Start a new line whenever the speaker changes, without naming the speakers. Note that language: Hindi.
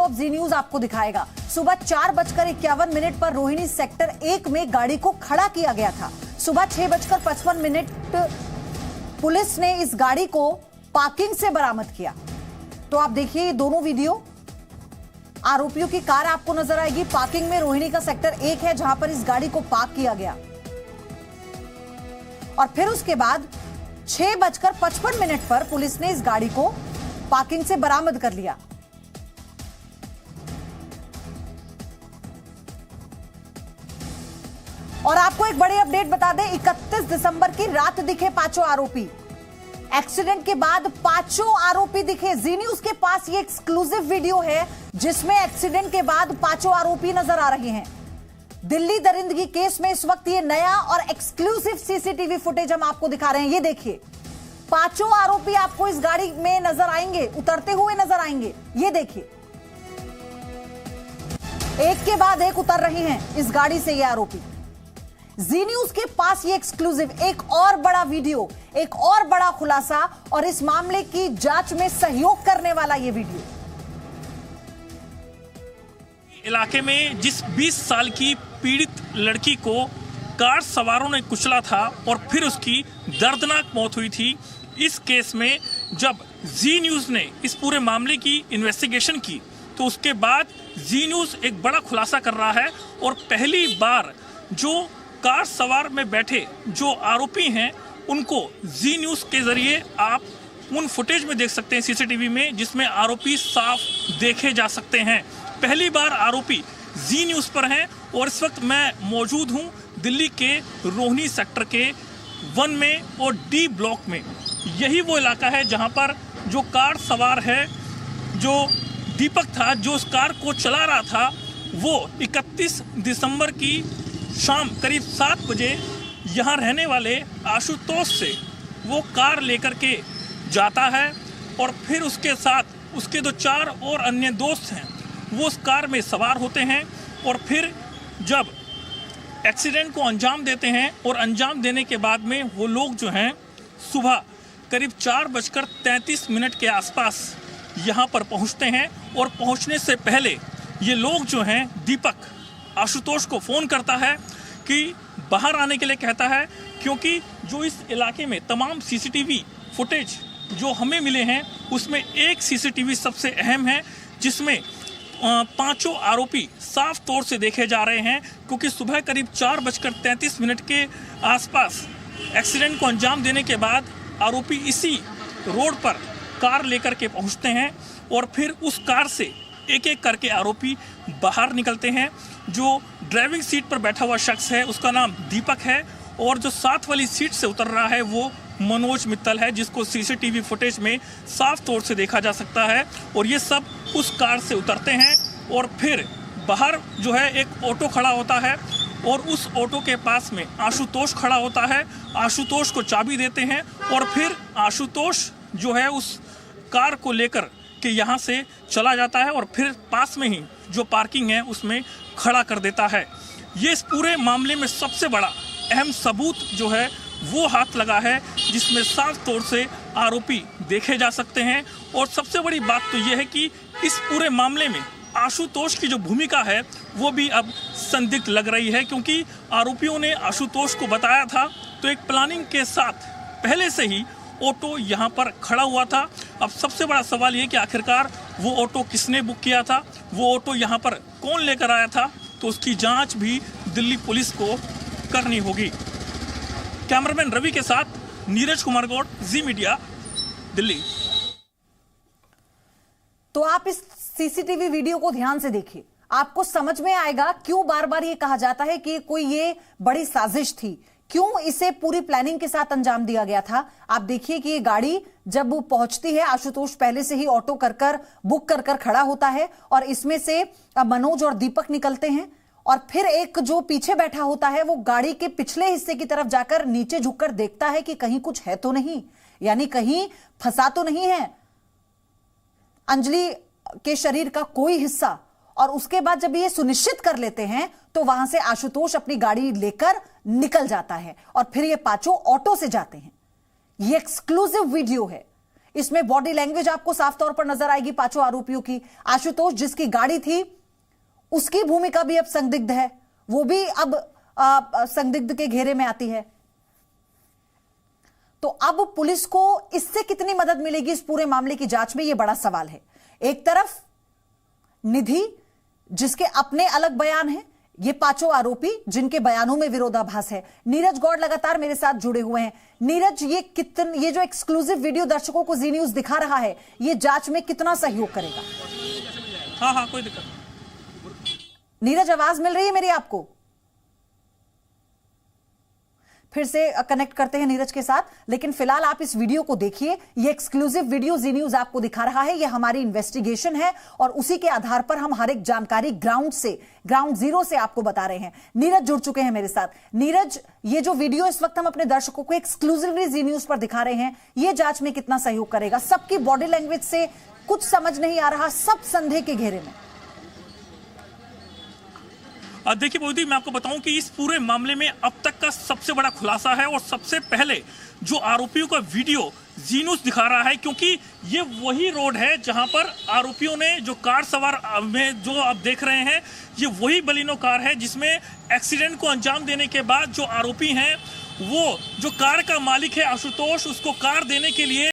अब जी न्यूज आपको दिखाएगा। सुबह 4:51 पर रोहिणी सेक्टर 1 में गाड़ी को खड़ा किया गया था। सुबह 6:55 पुलिस ने इस गाड़ी को पार्किंग से बरामद किया। तो आप देखिए ये दोनों वीडियो, आरोपियों की कार आपको नजर आएगी। पार्किंग में रोहिणी का सेक्टर 1 है जहां पर इस गाड़ी को पार्क किया गया और फिर उसके बाद 6:55 पर पुलिस ने इस गाड़ी को पार्किंग से बरामद कर लिया। और आपको एक बड़ी अपडेट बता दें, 31 दिसंबर की रात दिखे पांचों आरोपी। एक्सीडेंट के बाद पांचों आरोपी दिखे। जी न्यूज के पास ये एक्सक्लूसिव वीडियो है जिसमें एक्सीडेंट के बाद पांचों आरोपी नजर आ रहे हैं। दिल्ली दरिंदगी केस में इस वक्त ये नया और एक्सक्लूसिव सीसीटीवी फुटेज हम आपको दिखा रहे हैं। ये देखिए, पांचों आरोपी आपको इस गाड़ी में नजर आएंगे, उतरते हुए नजर आएंगे। ये देखिए, एक के बाद एक उतर रहे हैं इस गाड़ी से ये आरोपी। जी न्यूज के पास ये एक्सक्लूसिव एक और बड़ा वीडियो, एक और बड़ा खुलासा और इस मामले की जांच में सहयोग करने वाला ये वीडियो।
इलाके में जिस 20 साल की पीड़ित लड़की को कार सवारों ने कुचला था और फिर उसकी दर्दनाक मौत हुई थी, इस केस में जब जी न्यूज ने इस पूरे मामले की इन्वेस्टिगेशन की तो उसके बाद जी न्यूज एक बड़ा खुलासा कर रहा है और पहली बार जो कार सवार में बैठे जो आरोपी हैं उनको जी न्यूज के जरिए आप उन फुटेज में देख सकते हैं सीसीटीवी में, जिसमें आरोपी साफ देखे जा सकते हैं। पहली बार आरोपी जी न्यूज पर हैं और इस वक्त मैं मौजूद हूं दिल्ली के रोहिणी सेक्टर के 1 में और डी ब्लॉक में। यही वो इलाका है जहां पर जो कार सवार है, जो दीपक था, जो उस कार को चला रहा था, वो 31 दिसंबर की शाम करीब 7 बजे यहाँ रहने वाले आशुतोष से वो कार लेकर के जाता है और फिर उसके साथ उसके जो 4 और अन्य दोस्त हैं वो उस कार में सवार होते हैं और फिर जब एक्सीडेंट को अंजाम देते हैं और अंजाम देने के बाद में वो लोग जो हैं सुबह करीब 4:33 के आसपास यहाँ पर पहुँचते हैं और पहुँचने से पहले ये लोग जो हैं दीपक आशुतोष को फ़ोन करता है कि बाहर आने के लिए कहता है, क्योंकि जो इस इलाके में तमाम सीसीटीवी फुटेज जो हमें मिले हैं उसमें एक सीसीटीवी सबसे अहम है जिसमें पांचों आरोपी साफ तौर से देखे जा रहे हैं, क्योंकि सुबह करीब 4:33 के आसपास एक्सीडेंट को अंजाम देने के बाद आरोपी इसी रोड पर कार लेकर के पहुंचते हैं और फिर उस कार से एक एक करके आरोपी बाहर निकलते हैं। जो ड्राइविंग सीट पर बैठा हुआ शख्स है उसका नाम दीपक है और जो साथ वाली सीट से उतर रहा है वो मनोज मित्तल है, जिसको सीसीटीवी फुटेज में साफ तौर से देखा जा सकता है। और ये सब उस कार से उतरते हैं और फिर बाहर जो है एक ऑटो खड़ा होता है और उस ऑटो के पास में आशुतोष खड़ा होता है। आशुतोष को चाबी देते हैं और फिर आशुतोष जो है उस कार को लेकर कि यहाँ से चला जाता है और फिर पास में ही जो पार्किंग है उसमें खड़ा कर देता है। ये इस पूरे मामले में सबसे बड़ा अहम सबूत जो है वो हाथ लगा है, जिसमें साफ तौर से आरोपी देखे जा सकते हैं। और सबसे बड़ी बात तो ये है कि इस पूरे मामले में आशुतोष की जो भूमिका है वो भी अब संदिग्ध लग रही है, क्योंकि आरोपियों ने आशुतोष को बताया था तो एक प्लानिंग के साथ पहले से ही ऑटो यहाँ पर खड़ा हुआ था। अब सबसे बड़ा सवाल ये कि आखिरकार वो ऑटो किसने बुक किया था, वो ऑटो यहाँ पर कौन लेकर आया था, तो उसकी जांच भी दिल्ली पुलिस को करनी होगी। कैमरामैन रवि के साथ नीरज कुमार गौड़, जी मीडिया, दिल्ली।
तो आप इस सीसीटीवी वीडियो को ध्यान से देखिए, आपको समझ में आएगा क्यों बार बार ये कहा जाता है कि कोई ये बड़ी साजिश थी, क्यों इसे पूरी प्लानिंग के साथ अंजाम दिया गया था। आप देखिए कि ये गाड़ी जब वो पहुंचती है, आशुतोष पहले से ही ऑटो कर बुक कर खड़ा होता है और इसमें से मनोज और दीपक निकलते हैं और फिर एक जो पीछे बैठा होता है वो गाड़ी के पिछले हिस्से की तरफ जाकर नीचे झुककर देखता है कि कहीं कुछ है तो नहीं, यानी कहीं फंसा तो नहीं है अंजलि के शरीर का कोई हिस्सा। और उसके बाद जब ये सुनिश्चित कर लेते हैं तो वहां से आशुतोष अपनी गाड़ी लेकर निकल जाता है और फिर ये पांचों ऑटो से जाते हैं। ये एक्सक्लूसिव वीडियो है, इसमें बॉडी लैंग्वेज आपको साफ तौर पर नजर आएगी पांचों आरोपियों की। आशुतोष जिसकी गाड़ी थी उसकी भूमिका भी अब संदिग्ध है, वो भी अब संदिग्ध के घेरे में आती है। तो अब पुलिस को इससे कितनी मदद मिलेगी इस पूरे मामले की जांच में, यह बड़ा सवाल है। एक तरफ निधि जिसके अपने अलग बयान हैं, ये पांचों आरोपी जिनके बयानों में विरोधाभास है। नीरज गौड़ लगातार मेरे साथ जुड़े हुए हैं। नीरज, ये जो एक्सक्लूसिव वीडियो दर्शकों को जी न्यूज़ दिखा रहा है, ये जांच में कितना सहयोग करेगा?
हाँ, कोई दिक्कत नहीं।
नीरज, आवाज मिल रही है मेरी आपको? फिर से कनेक्ट करते हैं नीरज के साथ, लेकिन फिलहाल आप इस वीडियो को देखिए। ये एक्सक्लूसिव वीडियो जी न्यूज़ आपको दिखा रहा है। ये हमारी इन्वेस्टिगेशन है और उसी के आधार पर हम हर एक जानकारी ग्राउंड जीरो से आपको बता रहे हैं। नीरज जुड़ चुके हैं मेरे साथ। नीरज, ये जो वीडियो इस वक्त हम अपने दर्शकों को एक्सक्लूसिवली जी न्यूज़ पर दिखा रहे हैं, ये जांच में कितना सहयोग करेगा? सबकी बॉडी लैंग्वेज से कुछ समझ नहीं आ रहा, सब संदेह के घेरे में।
देखिए मोदी, मैं आपको बताऊं कि इस पूरे मामले में अब तक का सबसे बड़ा खुलासा है और सबसे पहले जो आरोपियों का वीडियो जी न्यूज़ दिखा रहा है, क्योंकि ये वही रोड है जहां पर आरोपियों ने जो कार सवार में जो आप देख रहे हैं, ये वही बलिनो कार है जिसमें एक्सीडेंट को अंजाम देने के बाद जो आरोपी हैं, वो जो कार का मालिक है आशुतोष, उसको कार देने के लिए